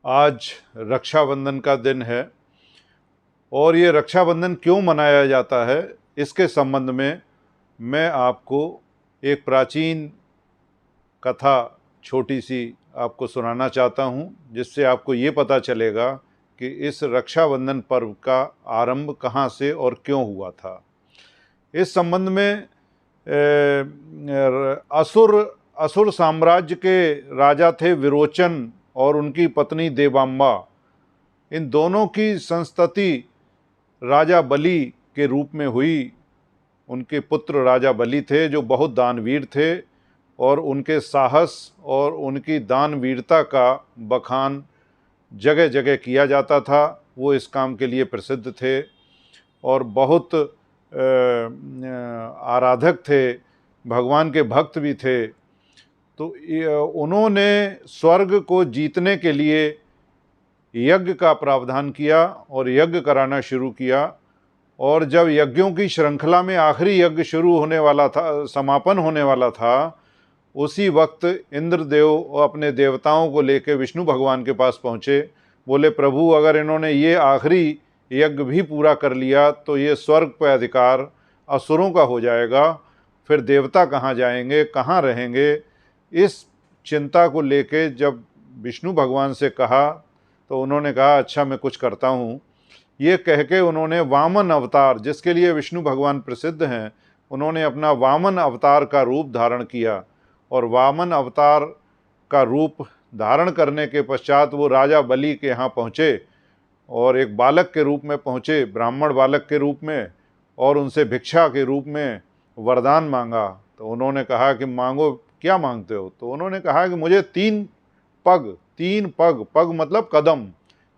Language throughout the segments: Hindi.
आज रक्षाबंधन का दिन है और ये रक्षाबंधन क्यों मनाया जाता है, इसके संबंध में मैं आपको एक प्राचीन कथा छोटी सी आपको सुनाना चाहता हूँ, जिससे आपको ये पता चलेगा कि इस रक्षाबंधन पर्व का आरंभ कहाँ से और क्यों हुआ था। इस संबंध में असुर साम्राज्य के राजा थे विरोचन और उनकी पत्नी देवांबा। इन दोनों की संस्तति राजा बलि के रूप में हुई। उनके पुत्र राजा बलि थे जो बहुत दानवीर थे और उनके साहस और उनकी दानवीरता का बखान जगह जगह किया जाता था। वो इस काम के लिए प्रसिद्ध थे और बहुत आराधक थे, भगवान के भक्त भी थे। तो उन्होंने स्वर्ग को जीतने के लिए यज्ञ का प्रावधान किया और यज्ञ कराना शुरू किया। और जब यज्ञों की श्रृंखला में आखिरी यज्ञ शुरू होने वाला था, समापन होने वाला था, उसी वक्त इंद्रदेव अपने देवताओं को लेकर विष्णु भगवान के पास पहुँचे। बोले, प्रभु, अगर इन्होंने ये आखिरी यज्ञ भी पूरा कर लिया तो ये स्वर्ग पर अधिकार असुरों का हो जाएगा, फिर देवता कहाँ जाएंगे, कहाँ रहेंगे। इस चिंता को लेके जब विष्णु भगवान से कहा तो उन्होंने कहा, अच्छा मैं कुछ करता हूँ। ये कह के उन्होंने वामन अवतार, जिसके लिए विष्णु भगवान प्रसिद्ध हैं, उन्होंने अपना वामन अवतार का रूप धारण किया। और वामन अवतार का रूप धारण करने के पश्चात वो राजा बलि के यहाँ पहुँचे और एक बालक के रूप में पहुँचे, ब्राह्मण बालक के रूप में, और उनसे भिक्षा के रूप में वरदान मांगा। तो उन्होंने कहा कि मांगो, क्या मांगते हो? तो उन्होंने कहा कि मुझे 3 पग, पग मतलब कदम,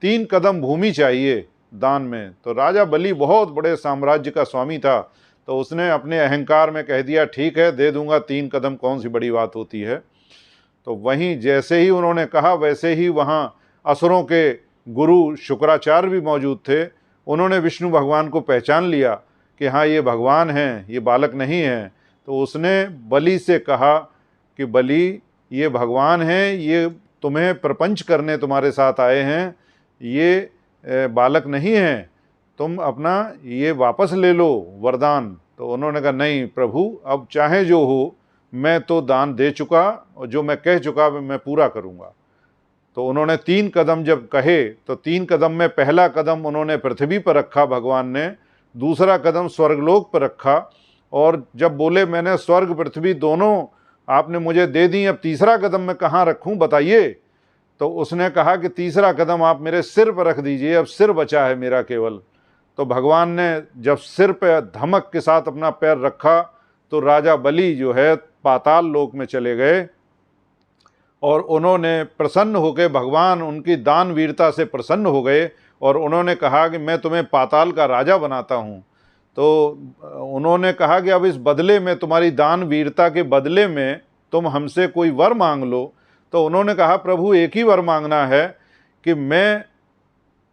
3 कदम भूमि चाहिए दान में। तो राजा बलि बहुत बड़े साम्राज्य का स्वामी था, तो उसने अपने अहंकार में कह दिया, ठीक है, दे दूंगा 3 कदम, कौन सी बड़ी बात होती है। तो वहीं जैसे ही उन्होंने कहा, वैसे ही वहाँ असुरों के गुरु शुक्राचार्य भी मौजूद थे। उन्होंने विष्णु भगवान को पहचान लिया कि हाँ, ये भगवान हैं, ये बालक नहीं हैं। तो उसने बलि से कहा कि बलि, ये भगवान हैं, ये तुम्हें प्रपंच करने तुम्हारे साथ आए हैं, ये बालक नहीं हैं, तुम अपना ये वापस ले लो वरदान। तो उन्होंने कहा, नहीं प्रभु, अब चाहे जो हो, मैं तो दान दे चुका और जो मैं कह चुका मैं पूरा करूँगा। तो उन्होंने 3 कदम जब कहे तो 3 कदम में पहला कदम उन्होंने पृथ्वी पर रखा भगवान ने, दूसरा कदम स्वर्गलोक पर रखा, और जब बोले मैंने स्वर्ग पृथ्वी दोनों आपने मुझे दे दी, अब तीसरा कदम मैं कहाँ रखूँ बताइए। तो उसने कहा कि तीसरा कदम आप मेरे सिर पर रख दीजिए, अब सिर बचा है मेरा केवल। तो भगवान ने जब सिर पर धमक के साथ अपना पैर रखा तो राजा बलि जो है पाताल लोक में चले गए और उन्होंने प्रसन्न होकर, भगवान उनकी दानवीरता से प्रसन्न हो गए और उन्होंने कहा कि मैं तुम्हें पाताल का राजा बनाता हूँ। तो उन्होंने कहा कि अब इस बदले में, तुम्हारी दानवीरता के बदले में तुम हमसे कोई वर मांग लो। तो उन्होंने कहा, प्रभु एक ही वर मांगना है कि मैं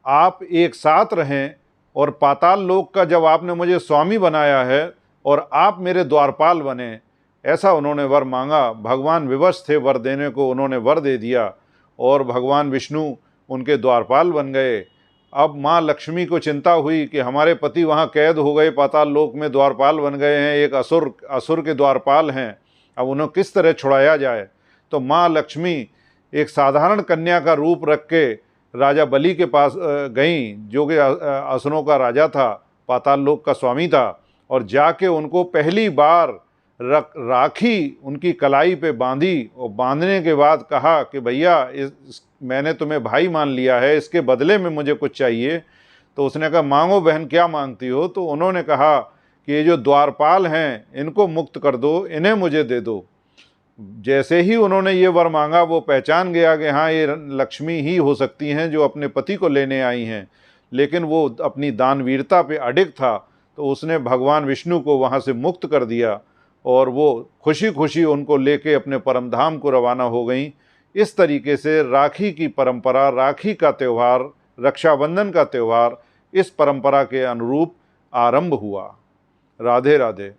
आप एक साथ रहें, और पाताल लोक का जब आपने मुझे स्वामी बनाया है और आप मेरे द्वारपाल बने, ऐसा उन्होंने वर मांगा। भगवान विवश थे वर देने को, उन्होंने वर दे दिया और भगवान विष्णु उनके द्वारपाल बन गए। अब माँ लक्ष्मी को चिंता हुई कि हमारे पति वहाँ कैद हो गए, पाताल लोक में द्वारपाल बन गए हैं, एक असुर के द्वारपाल हैं, अब उन्हें किस तरह छुड़ाया जाए। तो माँ लक्ष्मी एक साधारण कन्या का रूप रख के राजा बलि के पास गईं, जो कि असुरों का राजा था, पाताल लोक का स्वामी था, और जाके उनको पहली बार राखी उनकी कलाई पे बांधी और बांधने के बाद कहा कि भैया, मैंने तुम्हें भाई मान लिया है, इसके बदले में मुझे कुछ चाहिए। तो उसने कहा, मांगो बहन, क्या मांगती हो? तो उन्होंने कहा कि ये जो द्वारपाल हैं इनको मुक्त कर दो, इन्हें मुझे दे दो। जैसे ही उन्होंने ये वर मांगा, वो पहचान गया कि हाँ, ये लक्ष्मी ही हो सकती हैं जो अपने पति को लेने आई हैं, लेकिन वो अपनी दानवीरता पे अडिग था। तो उसने भगवान विष्णु को वहाँ से मुक्त कर दिया और वो खुशी खुशी उनको लेके अपने परम धाम को रवाना हो गई। इस तरीके से राखी की परंपरा, राखी का त्यौहार, रक्षाबंधन का त्यौहार इस परंपरा के अनुरूप आरंभ हुआ। राधे राधे।